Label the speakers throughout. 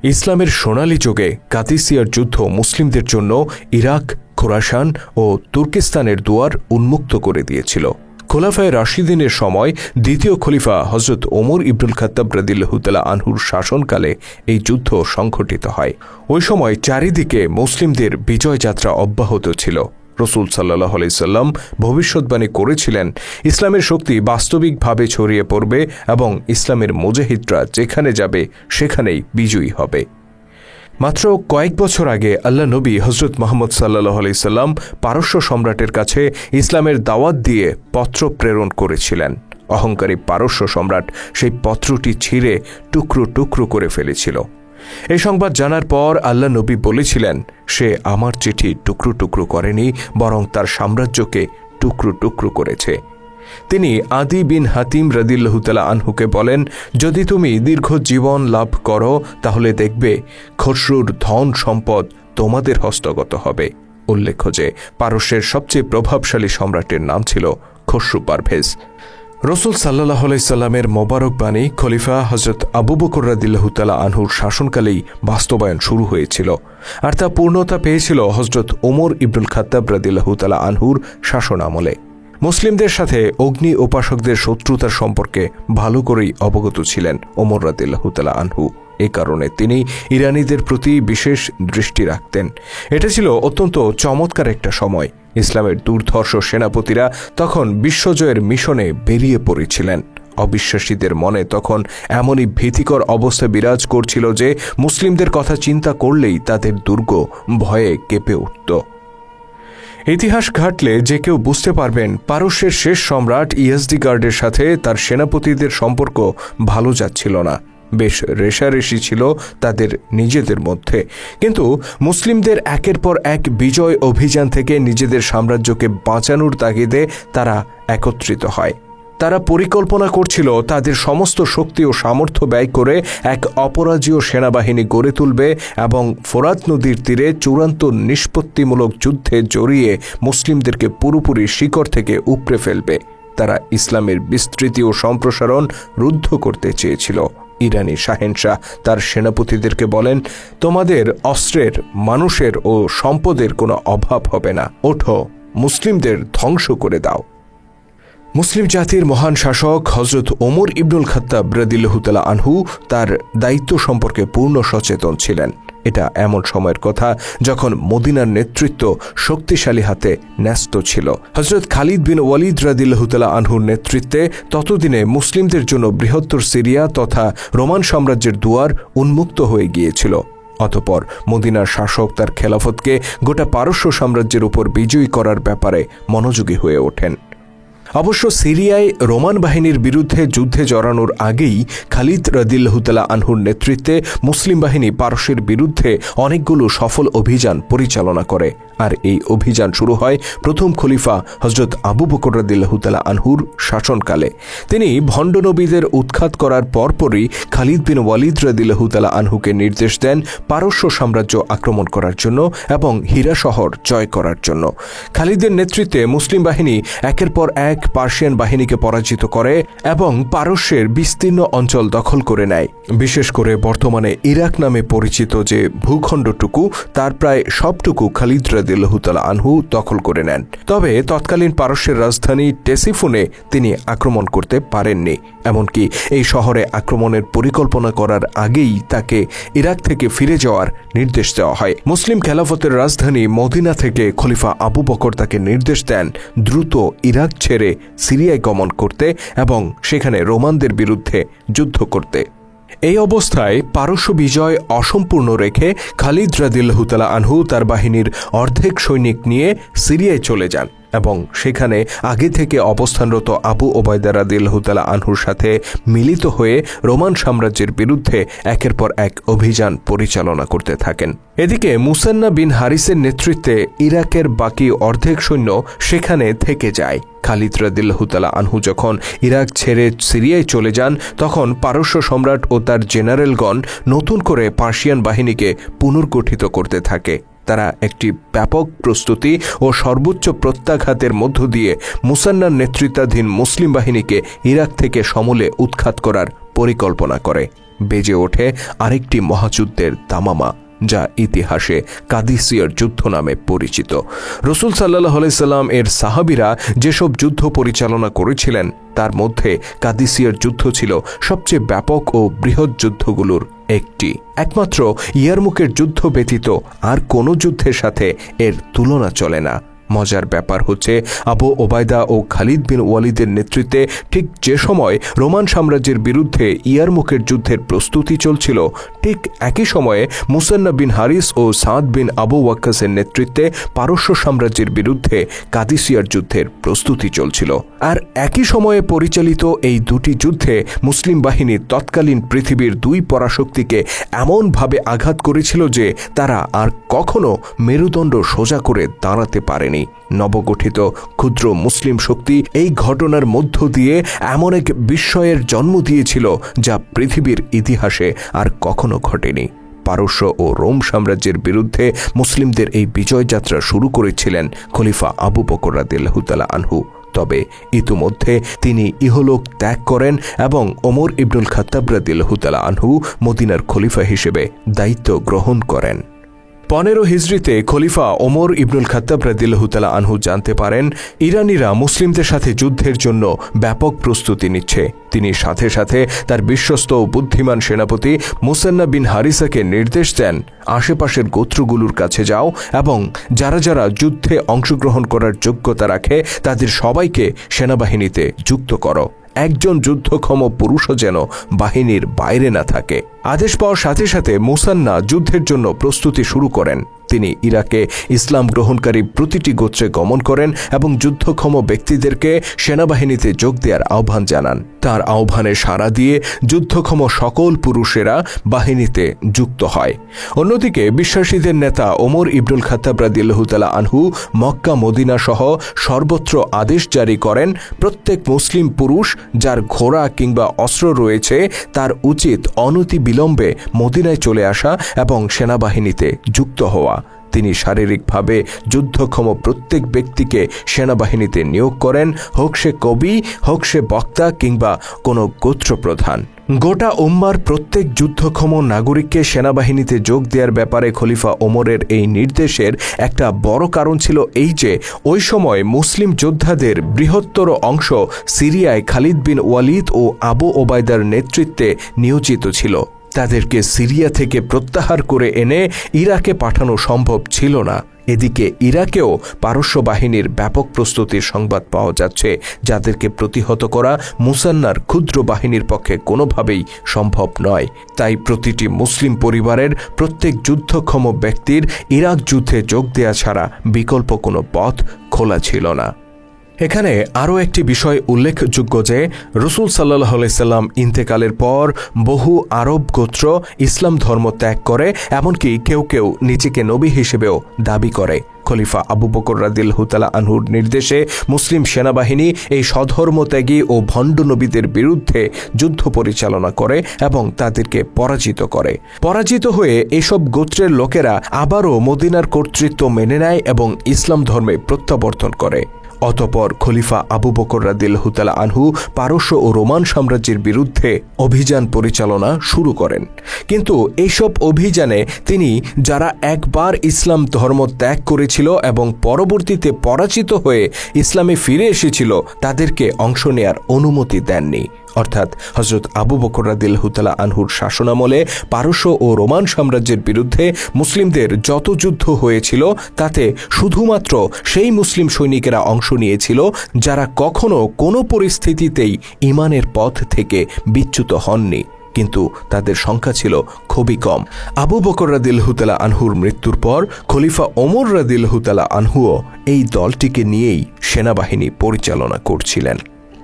Speaker 1: ইসলামের সোনালী যুগে কাদিসিয়ার যুদ্ধ মুসলিমদের জন্য ইরাক, খোরাসান ও তুর্কিস্তানের দুয়ার উন্মুক্ত করে দিয়েছিল। খোলাফায়ে রাশিদিনের সময় দ্বিতীয় খলিফা হযরত ওমর ইবনুল খাত্তাব রাদিয়াল্লাহু তাআলা আনহুর শাসনকালে এই যুদ্ধ সংঘটিত হয়। ওই সময় চারিদিকে মুসলিমদের বিজয় যাত্রা অব্যাহত ছিল। রাসূল সাল্লাল্লাহু আলাইহি সাল্লাম ভবিষ্যৎবাণী করেছিলেন, ইসলামের শক্তি বাস্তবিকভাবে ছড়িয়ে পড়বে এবং ইসলামের মুজাহিদরা যেখানে যাবে সেখানেই বিজয়ী হবে। মাত্র কয়েক বছর আগে আল্লাহ নবী হযরত মুহাম্মদ সাল্লাল্লাহু আলাইহি সাল্লাম পারস্য সম্রাটের কাছে ইসলামের দাওয়াত দিয়ে পত্র প্রেরণ করেছিলেন। অহংকারী পারস্য সম্রাট সেই পত্রটি ছিঁড়ে টুকরো টুকরো করে ফেলেছিল। এই সংবাদ জানার পর আল্লাহ নবী বলেছিলেন, সে আমার চিঠি টুকরো টুকরো করেনি, বরং তার সাম্রাজ্যকে টুকরো টুকরো করেছে। তিনি আদি বিন হাতিম রাদিয়াল্লাহু তাআলা আনহুকে বলেন, যদি তুমি দীর্ঘ জীবন লাভ করো তাহলে দেখবে খসরুর ধন সম্পদ তোমাদের হস্তগত হবে। উল্লেখ্য যে পারস্যের সবচেয়ে প্রভাবশালী সম্রাটের নাম ছিল খসরু পারভেজ। রাসূল সাল্লাল্লাহু আলাইহি সাল্লামের মোবারক বাণী খলিফা হযরত আবু বকর রাদিয়াল্লাহু তাআলা আনহুর শাসনকালেই বাস্তবায়ন শুরু হয়েছিল, আর তা পূর্ণতা পেয়েছিল হযরত ওমর ইবনুল খাত্তাব রাদিয়াল্লাহু তাআলা আনহুর শাসন আমলে। মুসলিমদের সাথে অগ্নি উপাসকদের শত্রুতার সম্পর্কে ভালো করেই অবগত ছিলেন ওমর রাদিয়াল্লাহু তাআলা আনহু। এ কারণে তিনি ইরানিদের প্রতি বিশেষ দৃষ্টি রাখতেন। এটা ছিল অত্যন্ত চমৎকার একটা সময়। ইসলামের দুর্ধর্ষ সেনাপতিরা তখন বিশ্বজয়ের মিশনে বেরিয়ে পড়েছিলেন। অবিশ্বাসীদের মনে তখন এমনই ভীতিকর অবস্থা বিরাজ করছিল যে মুসলিমদের কথা চিন্তা করলেই তাদের দুর্গ ভয়ে কেঁপে উঠত। ইতিহাস ঘাটলে যে কেউ বুঝতে পারবেন পারস্যের শেষ সম্রাট ইয়াজদিগার্ডের সাথে তার সেনাপতিদের সম্পর্ক ভালো যাচ্ছিল না। বেশ রেষারেষি ছিল তাদের নিজেদের মধ্যে। কিন্তু মুসলিমদের একের পর এক বিজয় অভিযান থেকে নিজেদের সাম্রাজ্যকে বাঁচানোর তাগিদে তারা একত্রিত হয়। তারা পরিকল্পনা করছিল তাদের সমস্ত শক্তি ও সামর্থ্য ব্যয় করে এক অপরাজেয় সেনাবাহিনী গড়ে তুলবে এবং ফোরাত নদীর তীরে চূড়ান্ত নিষ্পত্তিমূলক যুদ্ধে জড়িয়ে মুসলিমদেরকে পুরোপুরি শিকড় থেকে উপড়ে ফেলবে। তারা ইসলামের বিস্তৃতি ও সম্প্রসারণ রুদ্ধ করতে চেয়েছিল। ইরানি শাহেনশাহ তার সেনাপতিদেরকে বলেন, তোমাদের অস্ত্রের, মানুষের ও সম্পদের কোনো অভাব হবে না। ওঠো, মুসলিমদের ধ্বংস করে দাও। মুসলিম জাতির মহান শাসক হযরত ওমর ইবনুল খাত্তাব রাদিয়াল্লাহু তাআলা আনহু তার দায়িত্ব সম্পর্কে পূর্ণ সচেতন ছিলেন। এটা এমন সময়ের কথা যখন মদিনার নেতৃত্ব শক্তিশালী হাতে ন্যস্ত ছিল। হযরত খালিদ বিন ওয়ালিদ রাদিয়াল্লাহু তাআলা আনহুর নেতৃত্বে ততদিনে মুসলিমদের জন্য বৃহত্তর সিরিয়া তথা রোমান সাম্রাজ্যের দুয়ার উন্মুক্ত হয়ে গিয়েছিল। অতঃপর মদিনার শাসক তার খেলাফতকে গোটা পারস্য সাম্রাজ্যের উপর বিজয়ী করার ব্যাপারে মনোযোগী হয়ে ওঠেন। অবশ্য সিরিয়ায় রোমান বাহিনীর বিরুদ্ধে যুদ্ধে জড়ানোর আগেই খালিদ রাদিয়াল্লাহু তাআলা আনহুর নেতৃত্বে মুসলিম বাহিনী পারস্যের বিরুদ্ধে অনেকগুলো সফল অভিযান পরিচালনা করে। আর এই অভিযান শুরু হয় প্রথম খলিফা হযরত আবু বকর রাদিয়াল্লাহু তাআলা আনহুর শাসনকালে। তিনি ভণ্ড নবীদের উৎখাত করার পরপরই খালিদ বিন ওয়ালিদ রাদিয়াল্লাহু তাআলা আনহুকে নির্দেশ দেন পারস্য সাম্রাজ্য আক্রমণ করার জন্য এবং হীরা শহর জয় করার জন্য। খালিদের নেতৃত্বে মুসলিম বাহিনী একের পর এক পার্সিয়ান বাহিনীকে পরাজিত করে এবং পারস্যের বিস্তীর্ণ অঞ্চল দখল করে নেয়। বিশেষ করে বর্তমানে ইরাক নামে পরিচিত যে ভূখণ্ডটুকু, তার প্রায় সবটুকু খালিদ রাদিয়াল্লাহু তাআলা আনহু দখল করে নেন। তবে তৎকালীন পারস্যের রাজধানী টেসিফোনে তিনি আক্রমণ করতে পারেননি। এমনকি এই শহরে আক্রমণের পরিকল্পনা করার আগেই তাকে ইরাক থেকে ফিরে যাওয়ার নির্দেশ দেওয়া হয়। মুসলিম খেলাফতের রাজধানী মদিনা থেকে খলিফা আবু বকর তাকে নির্দেশ দেন দ্রুত ইরাক ছেড়ে সিরিয়ায় গমন করতে এবং সেখানে রোমানদের বিরুদ্ধে যুদ্ধ করতে। এই অবস্থায় পারস্য বিজয় অসম্পূর্ণ রেখে খালিদ রাদিয়াল্লাহু তাআলা আনহু তার বাহিনীর অর্ধেক সৈনিক নিয়ে সিরিয়ায় চলে যান এবং সেখানে আগে থেকে অবস্থানরত আবু ওবায়দা রাদিয়াল্লাহু তাআলা আনহুর সাথে মিলিত হয়ে রোমান সাম্রাজ্যের বিরুদ্ধে একের পর এক অভিযান পরিচালনা করতে থাকেন। এদিকে মুসান্না বিন হারিসের নেতৃত্বে ইরাকের বাকি অর্ধেক সৈন্য সেখানে থেকে যায়। খালিদ রাদিয়াল্লাহু তাআলা আনহু যখন ইরাক ছেড়ে সিরিয়ায় চলে যান, তখন পারস্য সম্রাট ও তার জেনারেলগণ নতুন করে পার্সিয়ান বাহিনীকে পুনর্গঠিত করতে থাকে। তারা একটি ব্যাপক প্রস্তুতি ও সর্বোচ্চ প্রত্যাঘাতের মধ্য দিয়ে মুসান্নার নেতৃত্বাধীন মুসলিম বাহিনীকে ইরাক থেকে সমূলে উৎখাত করার পরিকল্পনা করে। বেজে ওঠে আরেকটি মহাযুদ্ধের দামামা, যা ইতিহাসে কাদিসিয়ার যুদ্ধ নামে পরিচিত। রাসূল সাল্লাল্লাহু আলাইহি সাল্লাম এর সাহাবীরা যেসব যুদ্ধ পরিচালনা করেছিলেন তার মধ্যে কাদিসিয়ার যুদ্ধ ছিল সবচেয়ে ব্যাপক ও বৃহৎ যুদ্ধগুলোর একটি। একমাত্র ইয়ারমুকের যুদ্ধ ব্যতীত আর কোনো যুদ্ধের সাথে এর তুলনা চলে না। মজার ব্যাপার হচ্ছে, আবু ওবায়দা ও খালিদ বিন ওয়ালিদের নেতৃত্বে ঠিক যে সময় রোমান সাম্রাজ্যের বিরুদ্ধে ইয়ারমুকের যুদ্ধের প্রস্তুতি চলছিল, ঠিক একই সময়ে মুসান্না বিন হারিস ও সাদ বিন আবু ওয়াক্কাসের নেতৃত্বে পারস্য সাম্রাজ্যের বিরুদ্ধে কাদিসিয়ার যুদ্ধের প্রস্তুতি চলছিল। আর একই সময়ে পরিচালিত এই দুটি যুদ্ধে মুসলিম বাহিনী তৎকালীন পৃথিবীর দুই পরাশক্তিকে এমনভাবে আঘাত করেছিল যে তারা আর কখনো মেরুদণ্ড সোজা করে দাঁড়াতে পারেনি। নবগঠিত ক্ষুদ্র মুসলিম শক্তি এই ঘটনার মধ্য দিয়ে এমন এক বিস্ময়ের জন্ম দিয়েছিল যা পৃথিবীর ইতিহাসে আর কখনো ঘটেনি। পারস্য ও রোম সাম্রাজ্যের বিরুদ্ধে মুসলিমদের এই বিজয়যাত্রা শুরু করেছিলেন খলিফা আবু বকর রাদিয়াল্লাহু তাআলা আনহু। তবে ইতিমধ্যে তিনি ইহলোক ত্যাগ করেন এবং ওমর ইবনুল খাত্তাব রাদিয়াল্লাহু তাআলা আনহু মদিনার খলিফা হিসেবে দায়িত্ব গ্রহণ করেন। 15 হিজরিতে খলিফা ওমর ইবনুল খাত্তাব রাদিয়াল্লাহু তাআলা আনহু জানতে পারেন ইরানিরা মুসলিমদের সাথে যুদ্ধের জন্য ব্যাপক প্রস্তুতি নিচ্ছে। তিনি সাথে সাথে তার বিশ্বস্ত ও বুদ্ধিমান সেনাপতি মুসান্না বিন হারিসাকে নির্দেশ দেন, আশেপাশের গোত্রগুলোর কাছে যাও এবং যারা যারা যুদ্ধে অংশগ্রহণ করার যোগ্যতা রাখে তাদের সবাইকে সেনাবাহিনীতে যুক্ত করো। একজন যুদ্ধক্ষম পুরুষও যেন বাহিনীর বাইরে না থাকে। আদেশ পাওয়ার সাথে সাথে মুসান্না যুদ্ধের জন্য প্রস্তুতি শুরু করেন। তিনি ইরাকে ইসলাম গ্রহণকারী প্রতিটি গোত্রে গমন করেন এবং যুদ্ধক্ষম ব্যক্তিদেরকে সেনাবাহিনীতে যোগ দেওয়ার আহ্বান জানান। তার আহ্বানে সাড়া দিয়ে যুদ্ধক্ষম সকল পুরুষেরা বাহিনীতে যুক্ত হয়। অন্যদিকে বিশ্বাসীদের নেতা ওমর ইবনুল খাত্তাব রাদিয়াল্লাহু তাআলা আনহু মক্কা মদিনা সহ সর্বত্র আদেশ জারি করেন, প্রত্যেক মুসলিম পুরুষ যার ঘোড়া কিংবা অস্ত্র রয়েছে তার উচিত অনতি বিলম্বে মদিনায় চলে আসা এবং সেনাবাহিনীতে যুক্ত হওয়া। তিনি শারীরিকভাবে যুদ্ধক্ষম প্রত্যেক ব্যক্তিকে সেনাবাহিনীতে নিয়োগ করেন, হোক সে কবি, হোক সে বক্তা কিংবা কোনো গোত্রপ্রধান। গোটা উম্মার প্রত্যেক যুদ্ধক্ষম নাগরিককে সেনাবাহিনীতে যোগ দেওয়ার ব্যাপারে খলিফা ওমরের এই নির্দেশের একটা বড় কারণ ছিল এই যে ওই সময় মুসলিম যোদ্ধাদের বৃহত্তর অংশ সিরিয়ায় খালিদ বিন ওয়ালিদ ও আবু ওবায়দার নেতৃত্বে নিয়োজিত ছিল। তাদেরকে সিরিয়া থেকে প্রত্যাহার করে এনে ইরাকে পাঠানো সম্ভব ছিল না। এদিকে ইরাকেও পারস্য বাহিনীর ব্যাপক প্রস্তুতির সংবাদ পাওয়া যাচ্ছে, যাদেরকে প্রতিহত করা মুসান্নার ক্ষুদ্র বাহিনীর পক্ষে কোনোভাবেই সম্ভব নয়। তাই প্রতিটি মুসলিম পরিবারের প্রত্যেক যুদ্ধক্ষম ব্যক্তির ইরাক যুদ্ধে যোগ দেয়া ছাড়া বিকল্প কোনো পথ খোলা ছিল না। এখানে আরও একটি বিষয় উল্লেখযোগ্য যে রাসূল সাল্লাল্লাহু আলাইহি সাল্লাম ইন্তেকালের পর বহু আরব গোত্র ইসলাম ধর্ম ত্যাগ করে, এমনকি কেউ কেউ নিজেকে নবী হিসেবেও দাবি করে। খলিফা আবু বকর রাদিয়াল্লাহু তাআলা আনহুর নির্দেশে মুসলিম সেনাবাহিনী এই স্বধর্মত্যাগী ও ভণ্ড নবীদের বিরুদ্ধে যুদ্ধ পরিচালনা করে এবং তাদেরকে পরাজিত করে। পরাজিত হয়ে এসব গোত্রের লোকেরা আবারও মদিনার কর্তৃত্ব মেনে নেয় এবং ইসলাম ধর্মে প্রত্যাবর্তন করে। অতঃপর খলিফা আবু বকর রাদিয়াল্লাহু তাআলা আনহু পারস্য ও রোমান সাম্রাজ্যের বিরুদ্ধে অভিযান পরিচালনা শুরু করেন। কিন্তু এইসব অভিযানে তিনি যারা একবার ইসলাম ধর্ম ত্যাগ করেছিল এবং পরবর্তীতে পরাজিত হয়ে ইসলামে ফিরে এসেছিল তাদেরকে অংশ নেয়ার অনুমতি দেননি। অর্থাৎ হযরত আবু বকর রাদিয়াল্লাহু তাআলা আনহুর শাসনামলে পারস্য ও রোমান সাম্রাজ্যের বিরুদ্ধে মুসলিমদের যত যুদ্ধ হয়েছিল তাতে শুধুমাত্র সেই মুসলিম সৈনিকেরা অংশ নিয়েছিল যারা কখনো কোনো পরিস্থিতিতেই ঈমানের পথ থেকে বিচ্যুত হননি, কিন্তু তাদের সংখ্যা ছিল খুবই কম। আবু বকর রাদিয়াল্লাহু তাআলা আনহুর মৃত্যুর পর খলিফা ওমর রাদিয়াল্লাহু তাআলা আনহুও এই দলটিকে নিয়েই সেনাবাহিনী পরিচালনা করছিলেন।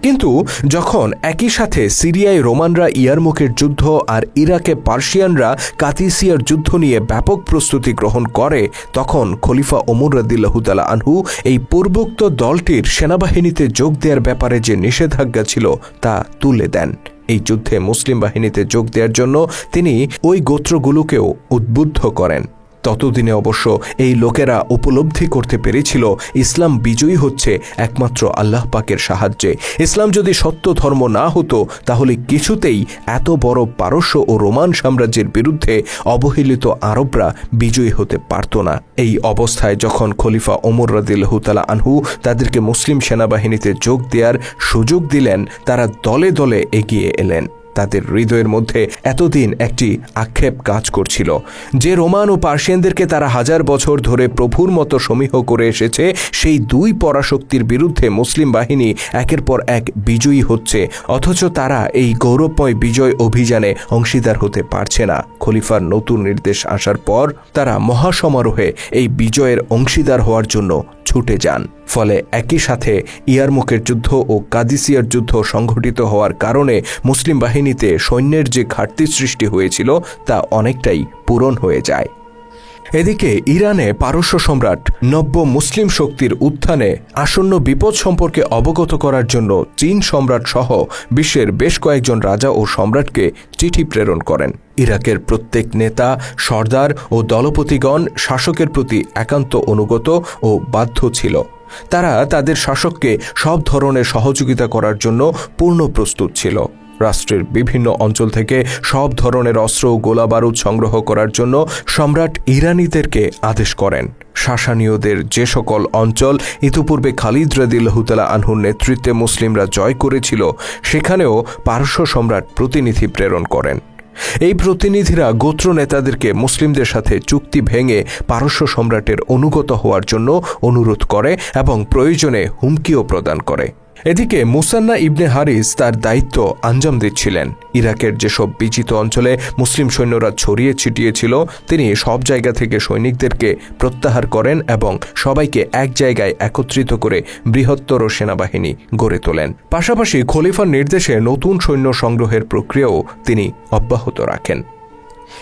Speaker 1: কিন্তু যখন একই সাথে সিরিয়ায় রোমানরা ইয়ারমুকের যুদ্ধ আর ইরাকে পার্সিয়ানরা কাদিসিয়ার যুদ্ধ নিয়ে ব্যাপক প্রস্তুতি গ্রহণ করে, তখন খলিফা ওমর রাদিয়াল্লাহু তাআলা আনহু এই পূর্বোক্ত দলটির সেনাবাহিনীতে যোগ দেওয়ার ব্যাপারে যে নিষেধাজ্ঞা ছিল তা তুলে দেন। এই যুদ্ধে মুসলিম বাহিনীতে যোগ দেওয়ার জন্য তিনি ওই গোত্রগুলোকেও উদ্বুদ্ধ করেন। ততদিনে অবশ্য এই লোকেরা উপলব্ধি করতে পেরেছিল ইসলাম বিজয়ী হচ্ছে একমাত্র আল্লাহ পাকের সাহায্যে। ইসলাম যদি সত্য ধর্ম না হতো তাহলে কিছুতেই এত বড় পারস্য ও রোমান সাম্রাজ্যের বিরুদ্ধে অবহেলিত আরবরা বিজয়ী হতে পারত না। এই অবস্থায় যখন খলিফা ওমর রাদিয়াল্লাহু তাআলা আনহু তাদেরকে মুসলিম সেনাবাহিনীতে যোগ দেওয়ার সুযোগ দিলেন, তারা দলে দলে এগিয়ে এলেন। তাদের হৃদয়ের মধ্যে এতদিন একটি আক্ষেপ কাজ করছিল যে রোমান ও পার্সিয়ানদেরকে তারা হাজার বছর ধরে প্রভুর মতো সমীহ করে এসেছে, সেই দুই পরাশক্তির বিরুদ্ধে মুসলিম বাহিনী একের পর এক বিজয়ী হচ্ছে, অথচ তারা এই গৌরবময় বিজয় অভিযানে অংশীদার হতে পারছে না। খলিফার নতুন নির্দেশ আসার পর তারা মহাসমারোহে এই বিজয়ের অংশীদার হওয়ার জন্য ছুটে যান। ফলে একই সাথে ইয়ারমুকের যুদ্ধ ও কাদিসিয়ার যুদ্ধ সংঘটিত হওয়ার কারণে মুসলিম বাহিনীতে সৈন্যের যে ঘাটতি সৃষ্টি হয়েছিল তা অনেকটাই পূরণ হয়ে যায়। এদিকে ইরানে পারস্য সম্রাট নব্য মুসলিম শক্তির উত্থানে আসন্ন বিপদ সম্পর্কে অবগত করার জন্য চীন সম্রাট সহ বিশ্বের বেশ কয়েকজন রাজা ও সম্রাটকে চিঠি প্রেরণ করেন। ইরাকের প্রত্যেক নেতা, সর্দার ও দলপতিগণ শাসকের প্রতি একান্ত অনুগত ও বাধ্য ছিল। তারা তাদের শাসককে সব ধরনের সহযোগিতা করার জন্য পূর্ণ প্রস্তুত ছিল। রাষ্ট্রের বিভিন্ন অঞ্চল থেকে সব ধরনের অস্ত্র ও গোলাবারুদ সংগ্রহ করার জন্য সম্রাট ইরানীদেরকে আদেশ করেন। সাসানীয়দের যে সকল অঞ্চল ইতিপূর্বে খালিদ রাদিয়াল্লাহু তাআলা আনহুর নেতৃত্বে মুসলিমরা জয় করেছিল, সেখানেও পারস্য সম্রাট প্রতিনিধি প্রেরণ করেন। এই প্রতিনিধিরা গোত্র নেতাদেরকে মুসলিমদের সাথে চুক্তি ভেঙে পারস্য সম্রাটের অনুগত হওয়ার জন্য অনুরোধ করে এবং প্রয়োজনে হুমকিও প্রদান করে। এদিকে মুসান্না ইবনে হারিস তার দায়িত্ব আঞ্জাম দিচ্ছিলেন। ইরাকের যেসব বিজিত অঞ্চলে মুসলিম সৈন্যরা ছড়িয়ে ছিটিয়েছিল, তিনি সব জায়গা থেকে সৈনিকদেরকে প্রত্যাহার করেন এবং সবাইকে এক জায়গায় একত্রিত করে বৃহত্তর সেনাবাহিনী গড়ে তোলেন। পাশাপাশি খলিফার নির্দেশে নতুন সৈন্য সংগ্রহের প্রক্রিয়াও তিনি অব্যাহত রাখেন।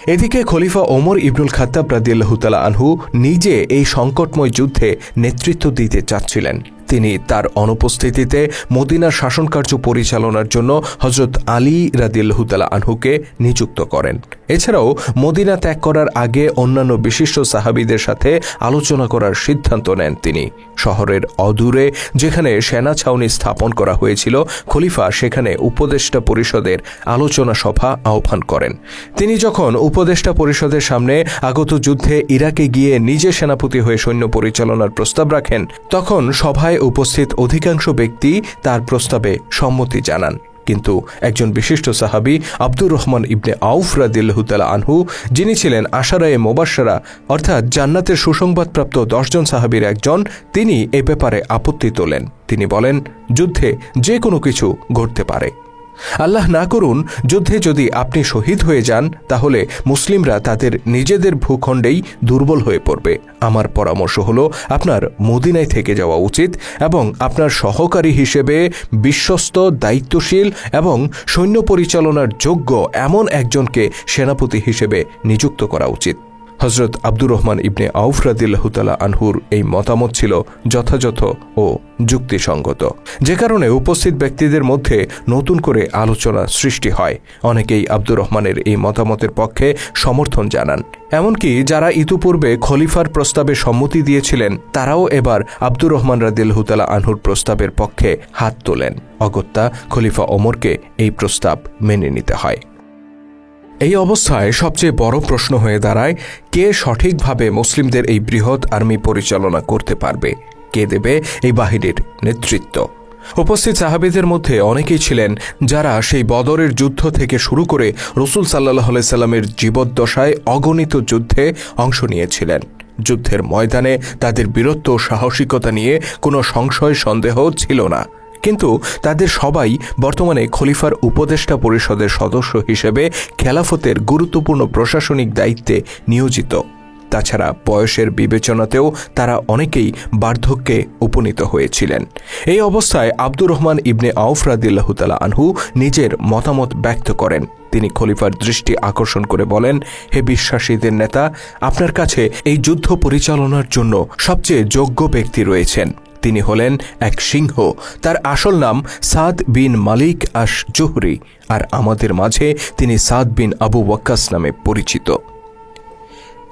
Speaker 1: এদিকে খলিফা ওমর ইবনুল খাত্তাব রাদিয়াল্লাহু তাআলা আনহু নিজে এই সংকটময় যুদ্ধে নেতৃত্ব দিতে চাচ্ছিলেন। তিনি তার অনুপস্থিতিতে মদিনার শাসনকার্য পরিচালনার জন্য হযরত আলী রাদিয়াল্লাহু তাআলা আনহুকে নিযুক্ত করেন। এছাড়াও মদিনা ত্যাগ করার আগে অন্যান্য বিশিষ্ট সাহাবীদের সাথে আলোচনা করার সিদ্ধান্ত নেন তিনি। শহরের অদূরে যেখানে সেনা ছাউনি স্থাপন করা হয়েছিল, খলিফা সেখানে উপদেষ্টা পরিষদের আলোচনা সভা আহ্বান করেন। তিনি যখন উপদেষ্টা পরিষদের সামনে আগত যুদ্ধে ইরাকে গিয়ে নিজে সেনাপতি হয়ে সৈন্য পরিচালনার প্রস্তাব রাখেন, তখন সভায় উপস্থিত অধিকাংশ ব্যক্তি তার প্রস্তাবে সম্মতি জানান। কিন্তু একজন বিশিষ্ট সাহাবী আব্দুর রহমান ইবনে আউফ রাদিয়াল্লাহু তাআলা আনহু, যিনি ছিলেন আশারায়ে মুবাশশারা অর্থাৎ জান্নাতের সুসংবাদপ্রাপ্ত 10 জন সাহাবীর একজন, তিনি এ ব্যাপারে আপত্তি তোলেন। তিনি বলেন, যুদ্ধে যে কোনো কিছু ঘটতে পারে। আল্লাহ না করুন, যুদ্ধে যদি আপনি শহীদ হয়ে যান তাহলে মুসলিমরা তাদের নিজেদের ভূখণ্ডেই দুর্বল হয়ে পড়বে। আমার পরামর্শ হলো আপনার মদিনায় থেকে যাওয়া উচিত এবং আপনার সহকারী হিসেবে বিশ্বস্ত, দায়িত্বশীল এবং সৈন্য পরিচালনার যোগ্য এমন একজনকে সেনাপতি হিসেবে নিযুক্ত করা উচিত। হযরত আব্দুর রহমান ইবনে আউফ রাদিয়াল্লাহু তাআলা আনহুর এই মতামত ছিল যথাযথ ও যুক্তিসঙ্গত, যে কারণে উপস্থিত ব্যক্তিদের মধ্যে নতুন করে আলোচনা সৃষ্টি হয়। অনেকেই আব্দুর রহমানের এই মতামতের পক্ষে সমর্থন জানান। এমনকি যারা ইতিপূর্বে খলিফার প্রস্তাবে সম্মতি দিয়েছিলেন, তারাও এবার আব্দুর রহমান রাদিয়াল্লাহু তাআলা আনহুর প্রস্তাবের পক্ষে হাত তোলেন। অগত্যা খলিফা ওমরকে এই প্রস্তাব মেনে নিতে হয়। এই অবস্থায় সবচেয়ে বড় প্রশ্ন হয়ে দাঁড়ায়, কে সঠিকভাবে মুসলিমদের এই বৃহৎ আর্মি পরিচালনা করতে পারবে? কে দেবে এই বাহিনীর নেতৃত্ব? উপস্থিত সাহাবীদের মধ্যে অনেকেই ছিলেন যারা সেই বদরের যুদ্ধ থেকে শুরু করে রাসূল সাল্লাল্লাহু আলাইহি সাল্লামের জীবদ্দশায় অগণিত যুদ্ধে অংশ নিয়েছিলেন। যুদ্ধের ময়দানে তাদের বীরত্ব ও সাহসিকতা নিয়ে কোনো সংশয় সন্দেহ ছিল না। কিন্তু তাদের সবাই বর্তমানে খলিফার উপদেষ্টা পরিষদের সদস্য হিসেবে খেলাফতের গুরুত্বপূর্ণ প্রশাসনিক দায়িত্বে নিয়োজিত। তাছাড়া বয়সের বিবেচনাতেও তারা অনেকেই বার্ধক্যে উপনীত হয়েছিলেন। এই অবস্থায় আব্দুর রহমান ইবনে আউফ রাদিয়াল্লাহু তাআলা আনহু নিজের মতামত ব্যক্ত করেন। তিনি খলিফার দৃষ্টি আকর্ষণ করে বলেন, হে বিশ্বাসীদের নেতা, আপনার কাছে এই যুদ্ধ পরিচালনার জন্য সবচেয়ে যোগ্য ব্যক্তি রয়েছেন। তিনি হলেন এক সিংহ। তার আসল নাম সাদ বিন মালিক আশ জুহরি, আর আমাদের মাঝে তিনি সাদ বিন আবু ওয়াক্কাস নামে পরিচিত।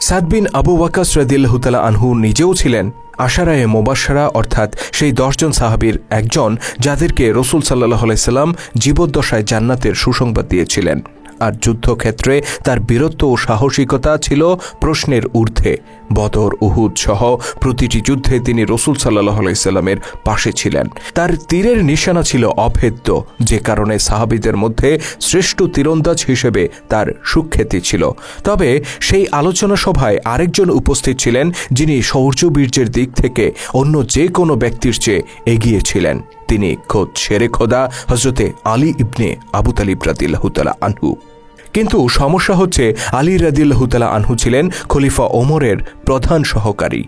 Speaker 1: সাদ বিন আবু ওয়াক্কাস রাদিয়াল্লাহু তাআলা আনহু নিজেও ছিলেন আশারায়ে মুবাশশারা, অর্থাৎ সেই 10 জন সাহাবীর একজন যাদেরকে রাসূল সাল্লাল্লাহু আলাইহি সাল্লাম জীবদ্দশায় জান্নাতের সুসংবাদ দিয়েছিলেন। আর যুদ্ধক্ষেত্রে তার বীরত্ব ও সাহসিকতা ছিল প্রশ্নের ঊর্ধ্বে। বদর, উহুদ সহ প্রতিটি যুদ্ধে তিনি রাসূল সাল্লাল্লাহু আলাইহি সাল্লামের পাশে ছিলেন। তার তীরের নিশানা ছিল অভেদ্য, যে কারণে সাহাবীদের মধ্যে শ্রেষ্ঠ তীরন্দাজ হিসেবে তার সুখ্যাতি ছিল। তবে সেই আলোচনা সভায় আরেকজন উপস্থিত ছিলেন যিনি শৌর্যবীর্যের দিক থেকে অন্য যে কোনো ব্যক্তির চেয়ে এগিয়ে ছিলেন। তিনি খোদ শেরে খোদা হযরতে আলী ইবনে আবু তালিব রাদিয়াল্লাহু তাআলা আনহু। কিন্তু সমস্যা হচ্ছে, আলী রাদিয়াল্লাহু তাআলা আনহু ছিলেন খলিফা ওমরের প্রধান সহকারী।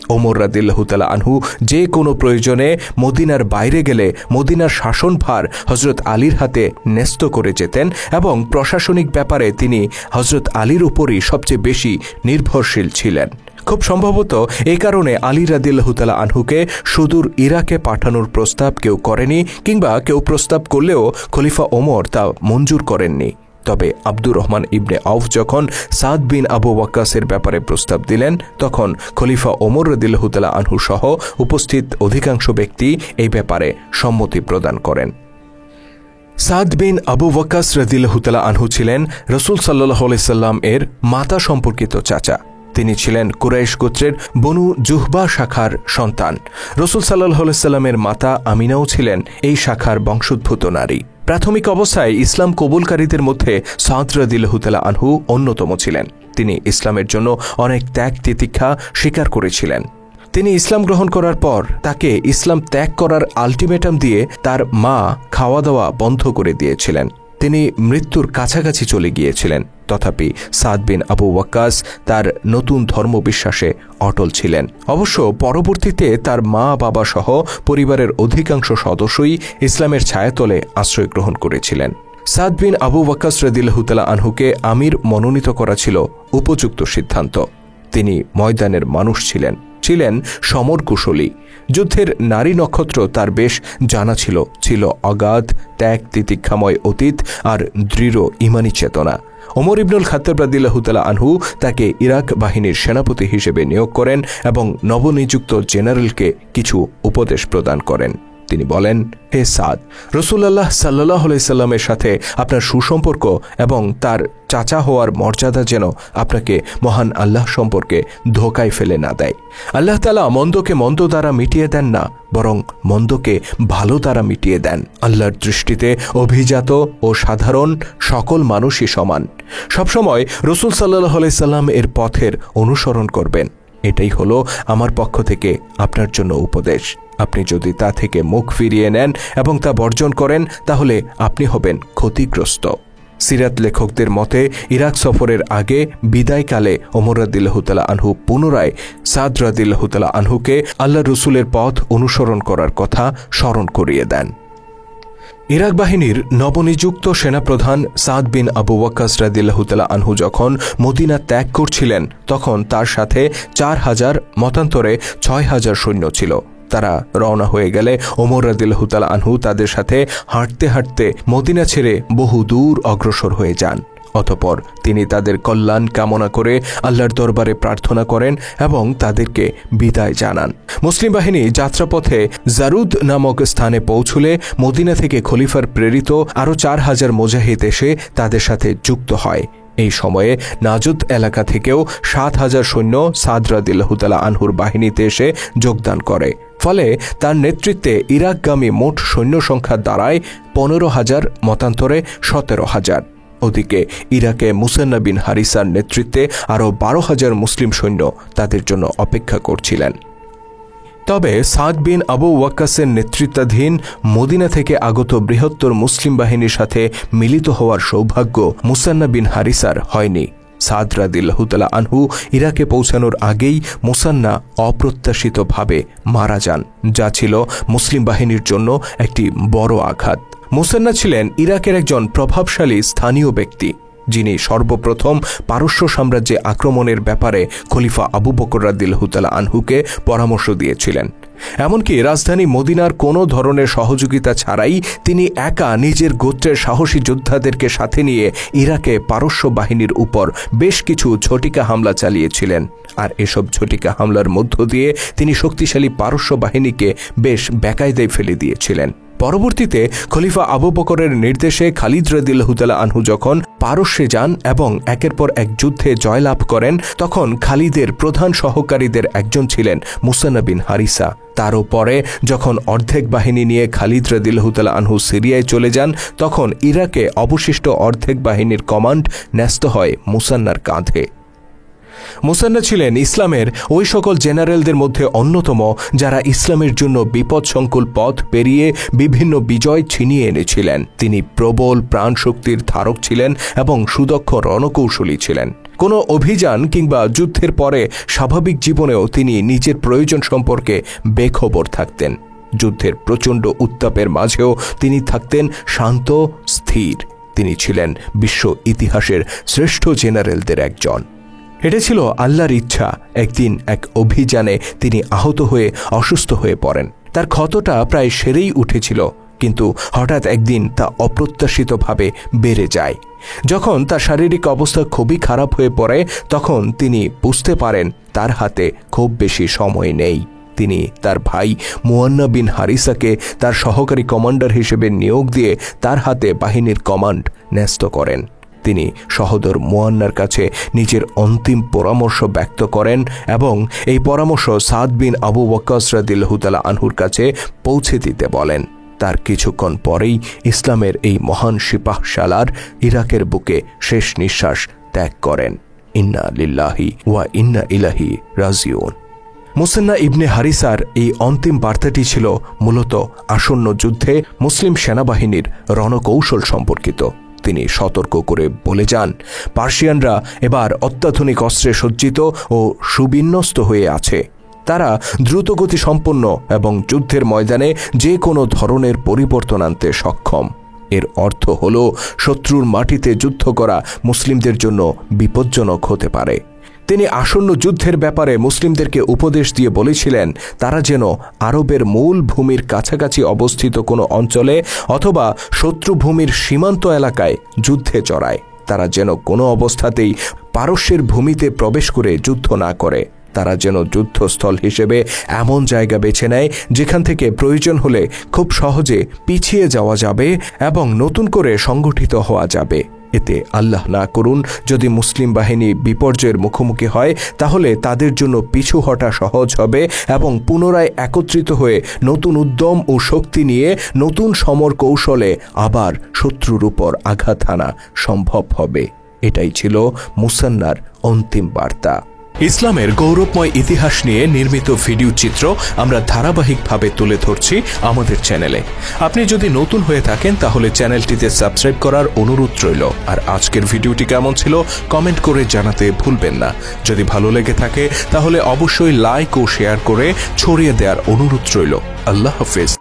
Speaker 1: ওমর রাদিয়াল্লাহু তাআলা আনহু যে কোনো প্রয়োজনে মদিনার বাইরে গেলে মদিনার শাসনভার হযরত আলীর হাতে ন্যস্ত করে যেতেন এবং প্রশাসনিক ব্যাপারে তিনি হযরত আলীর উপরই সবচেয়ে বেশি নির্ভরশীল ছিলেন। খুব সম্ভবত এই কারণে আলী রাদিয়াল্লাহু তাআলা আনহুকে সুদূর ইরাকে পাঠানোর প্রস্তাব কেউ করেনি, কিংবা কেউ প্রস্তাব করলেও খলিফা ওমর তা মঞ্জুর করেননি। তবে আব্দুর রহমান ইবনে আউফ যখন সাদ বিন আবু ওয়াক্কাসের ব্যাপারে প্রস্তাব দিলেন, তখন খলিফা ওমর রাদিয়াল্লাহু তাআলা আনহু সহ উপস্থিত অধিকাংশ ব্যক্তি এই ব্যাপারে সম্মতি প্রদান করেন। সাদ বিন আবু ওয়াক্কাস রাদিয়াল্লাহু তাআলা আনহু ছিলেন রাসূল সাল্লাল্লাহু আলাইহি সাল্লাম এর মাতা সম্পর্কিত চাচা। তিনি ছিলেন কুরাইশ গোত্রের বনু জুহবা শাখার সন্তান। রাসূল সাল্লাল্লাহু আলাইহি সাল্লামের মাতা আমিনাও ছিলেন এই শাখার বংশোদ্ভূত নারী। প্রাথমিক অবস্থায় ইসলাম কবুলকারীদের মধ্যে সাদ রাদিয়াল্লাহু তাআলা আনহু অন্যতম ছিলেন। তিনি ইসলামের জন্য অনেক ত্যাগ তিতিক্ষা স্বীকার করেছিলেন। তিনি ইসলাম গ্রহণ করার পর তাকে ইসলাম ত্যাগ করার আলটিমেটাম দিয়ে তার মা খাওয়া দাওয়া বন্ধ করে দিয়েছিলেন। তিনি মৃত্যুর কাছাকাছি চলে গিয়েছিলেন। তথাপি সাদ বিন আবু ওয়াক্কাস তার নতুন ধর্মবিশ্বাসে অটল ছিলেন। অবশ্য পরবর্তীতে তার মা বাবা সহ পরিবারের অধিকাংশ সদস্যই ইসলামের ছায়াতলে আশ্রয় গ্রহণ করেছিলেন। সাদ বিন আবু ওয়াক্কাস রাদিয়াল্লাহু তাআলা আনহুকে আমির মনোনীত করা ছিল উপযুক্ত সিদ্ধান্ত। তিনি ময়দানের মানুষ ছিলেন, ছিলেন সমর কুশলী। যুদ্ধের নারী নক্ষত্র তার বেশ জানা ছিল। ছিল অগাধ ত্যাগ তিতিক্ষাময় অতীত আর দৃঢ় ইমানি চেতনা। ওমর ইবনুল খাত্তাব রাদিয়াল্লাহু তাআলা আনহু তাকে ইরাক বাহিনীর সেনাপতি হিসেবে নিয়োগ করেন এবং নবনিযুক্ত জেনারেলকে কিছু উপদেশ প্রদান করেন। তিনি বলেন, হে সাদ, রাসূলুল্লাহ সাল্লাল্লাহু আলাইহি সাল্লামের সাথে আপনার সুসম্পর্ক এবং তার চাচা হওয়ার মর্যাদা যেন আপনাকে মহান আল্লাহ সম্পর্কে ধোঁকায় ফেলে না দেয়। আল্লাহ তাআলা মন্দকে মন্দ দ্বারা মিটিয়ে দেন না, বরং মন্দকে ভালো দ্বারা মিটিয়ে দেন। আল্লাহর দৃষ্টিতে অভিজাত ও সাধারণ সকল মানুষই সমান। সবসময় রাসূল সাল্লাল্লাহু আলাইহি সাল্লাম এর পথের অনুসরণ করবেন। এটাই হলো আমার পক্ষ থেকে আপনার জন্য উপদেশ। আপনি যদি তা থেকে মুখ ফিরিয়ে নেন এবং তা বর্জন করেন, তাহলে আপনি হবেন ক্ষতিগ্রস্ত। সিরাত লেখকদের মতে ইরাক সফরের আগে বিদায়কালে ওমর রাদিয়াল্লাহু তাআলা আনহু পুনরায় সাদ রাদিয়াল্লাহু তাআলা আনহুকে আল্লাহর রাসূলের পথ অনুসরণ করার কথা স্মরণ করিয়ে দেন। ইরাক বাহিনীর নবনিযুক্ত সেনাপ্রধান সাদ বিন আবু ওয়াক্কাস রাদিয়াল্লাহু তাআলা আনহু যখন মদিনা ত্যাগ করছিলেন, তখন তার সাথে 4000 মতান্তরে 6000 সৈন্য ছিল। তারা রওনা হয়ে গেলে ওমর রাদিয়াল্লাহু তাআলা আনহু তাদের সাথে হাঁটতে হাঁটতে মদিনা ছেড়ে বহু দূর অগ্রসর হয়ে যান। অতঃপর তিনি তাদের কল্যাণ কামনা করে আল্লাহর দরবারে প্রার্থনা করেন এবং তাদেরকে বিদায় জানান। মুসলিম বাহিনী যাত্রাপথে জারুদ নামক স্থানে পৌঁছলে মদিনা থেকে খলিফার প্রেরিত আরও 4000 মুজাহিদ এসে তাদের সাথে যুক্ত হয়। এই সময়ে নাজুদ এলাকা থেকেও 7000 সৈন্য সাদ রাদিয়াল্লাহু তাআলা আনহুর বাহিনীতে এসে যোগদান করে। ফলে তার নেতৃত্বে ইরাকগামী মোট সৈন্য সংখ্যা দাঁড়ায় 15,000 মতান্তরে 17,000। ওদিকে ইরাকে মুসান্না বিন হারিসার নেতৃত্বে আরও 12,000 মুসলিম সৈন্য তাদের জন্য অপেক্ষা করছিলেন। তবে সাদ বিন আবু ওয়াক্কাসের নেতৃত্বাধীন মদিনা থেকে আগত বৃহত্তর মুসলিম বাহিনীর সাথে মিলিত হওয়ার সৌভাগ্য মুসান্না বিন হারিসার হয়নি। সাদ রাদিয়াল্লাহু তাআলা আনহু ইরাকে পৌঁছানোর আগেই মুসান্না অপ্রত্যাশিতভাবে মারা যান, যা ছিল মুসলিম বাহিনীর জন্য একটি বড় আঘাত। মুসান্না ছিলেন ইরাকের একজন প্রভাবশালী স্থানীয় ব্যক্তি, যিনি সর্বপ্রথম পারস্য সাম্রাজ্যে আক্রমণের ব্যাপারে খলিফা আবু বকর রাদিয়াল্লাহু তাআলা আনহুকে পরামর্শ দিয়েছিলেন। এমনকি রাজধানী মদিনার কোনো ধরনের সহযোগিতা ছাড়াই তিনি একা নিজের গোত্রের সাহসী যোদ্ধাদেরকে সাথে নিয়ে ইরাকে পারস্য বাহিনীর উপর বেশ কিছু ঝটিকা হামলা চালিয়েছিলেন। আর এসব ঝটিকা হামলার মধ্য দিয়ে তিনি শক্তিশালী পারস্য বাহিনীকে বেশ বেকায়দায় ফেলে দিয়েছিলেন। পরবর্তীতে খলিফা আবু বকরের নির্দেশে খালিদ রাদিয়াল্লাহু তাআলা আনহু যখন পারস্যে যান এবং একের পর এক যুদ্ধে জয়লাভ করেন, তখন খালিদের প্রধান সহকারীদের একজন ছিলেন মুসান্না বিন হারিসা। তারও পরে যখন অর্ধেক বাহিনী নিয়ে খালিদ রাদিয়াল্লাহু তাআলা আনহু সিরিয়ায় চলে যান, তখন ইরাকে অবশিষ্ট অর্ধেক বাহিনীর কমান্ড ন্যস্ত হয় মুসান্নার কাঁধে। মুসান্না ছিলেন ইসলামের ওই সকল জেনারেলদের মধ্যে অন্যতম যারা ইসলামের জন্য বিপদসংকুল পথ পেরিয়ে বিভিন্ন বিজয় ছিনিয়ে এনেছিলেন। তিনি প্রবল প্রাণশক্তির ধারক ছিলেন এবং সুদক্ষ রণকৌশলী ছিলেন। কোনো অভিযান কিংবা যুদ্ধের পরে স্বাভাবিক জীবনেও তিনি নিজের প্রয়োজন সম্পর্কে বেখবর থাকতেন। যুদ্ধের প্রচণ্ড উত্তাপের মাঝেও তিনি থাকতেন শান্ত স্থির। তিনি ছিলেন বিশ্ব ইতিহাসের শ্রেষ্ঠ জেনারেলদের একজন। এটা ছিল আল্লাহর ইচ্ছা। একদিন এক অভিযানে তিনি আহত হয়ে অসুস্থ হয়ে পড়েন। তার ক্ষতটা প্রায় সেরেই উঠেছিল, কিন্তু হঠাৎ একদিন তা অপ্রত্যাশিতভাবে বেড়ে যায়। যখন তার শারীরিক অবস্থা খুবই খারাপ হয়ে পড়ে, তখন তিনি বুঝতে পারেন তার হাতে খুব বেশি সময় নেই। তিনি তার ভাই মুয়ান্না বিন হারিসাকে তার সহকারী কমান্ডার হিসেবে নিয়োগ দিয়ে তার হাতে বাহিনীর কমান্ড ন্যস্ত করেন। তিনি সহোদর মুয়ান্নার কাছে নিজের অন্তিম পরামর্শ ব্যক্ত করেন এবং এই পরামর্শ সাদ বিন আবু ওয়াক্কাস রাদিয়াল্লাহু তাআলা আনহুর কাছে পৌঁছে দিতে বলেন। তার কিছুক্ষণ পরেই ইসলামের এই মহান সিপাহসালার ইরাকের বুকে শেষ নিঃশ্বাস ত্যাগ করেন। ইন্না লিল্লাহি ওয়া ইন্না ইলাইহি রাজিউন। মুসান্না ইবনে হারিসার এই অন্তিম বার্তাটি ছিল মূলত আসন্ন যুদ্ধে মুসলিম সেনাবাহিনীর রণকৌশল সম্পর্কিত। তিনি সতর্ক করে বলে যান, পার্সিয়ানরা এবার অত্যাধুনিক অস্ত্রে সজ্জিত ও সুবিন্যস্ত হয়ে আছে। তারা দ্রুতগতি সম্পন্ন এবং যুদ্ধের ময়দানে যে কোনো ধরনের পরিবর্তন আনতে সক্ষম। এর অর্থ হল শত্রুর মাটিতে যুদ্ধ করা মুসলিমদের জন্য বিপজ্জনক হতে পারে। তিনি আসন্ন যুদ্ধের ব্যাপারে মুসলিমদেরকে উপদেশ দিয়ে বলেছিলেন, তারা যেন আরবের মূল ভূমির কাছাকাছি অবস্থিত কোনো অঞ্চলে অথবা শত্রুভূমির সীমান্ত এলাকায় যুদ্ধে জড়ায়। তারা যেন কোনো অবস্থাতেই পারস্যের ভূমিতে প্রবেশ করে যুদ্ধ না করে। তারা যেন যুদ্ধস্থল হিসেবে এমন জায়গা বেছে নেয় যেখান থেকে প্রয়োজন হলে খুব সহজে পিছিয়ে যাওয়া যাবে এবং নতুন করে সংগঠিত হওয়া যাবে। এতে আল্লাহ না করুন যদি মুসলিম বাহিনী বিপর্যয়ের মুখোমুখি হয়, তাহলে তাদের জন্য পিছু হটা সহজ হবে এবং পুনরায় একত্রিত হয়ে নতুন উদ্যম ও শক্তি নিয়ে নতুন সমর কৌশলে আবার শত্রুর উপর আঘাত হানা সম্ভব হবে। এটাই ছিল মুসান্নার অন্তিম বার্তা। ইসলামের গৌরবময় ইতিহাস নিয়ে নির্মিত ভিডিও চিত্র আমরা ধারাবাহিকভাবে তুলে ধরছি আমাদের চ্যানেলে। আপনি যদি নতুন হয়ে থাকেন তাহলে চ্যানেলটিতে সাবস্ক্রাইব করার অনুরোধ রইল। আর আজকের ভিডিওটি কেমন ছিল কমেন্ট করে জানাতে ভুলবেন না। যদি ভালো লেগে থাকে তাহলে অবশ্যই লাইক ও শেয়ার করে ছড়িয়ে দেওয়ার অনুরোধ রইল। আল্লাহ হাফেজ।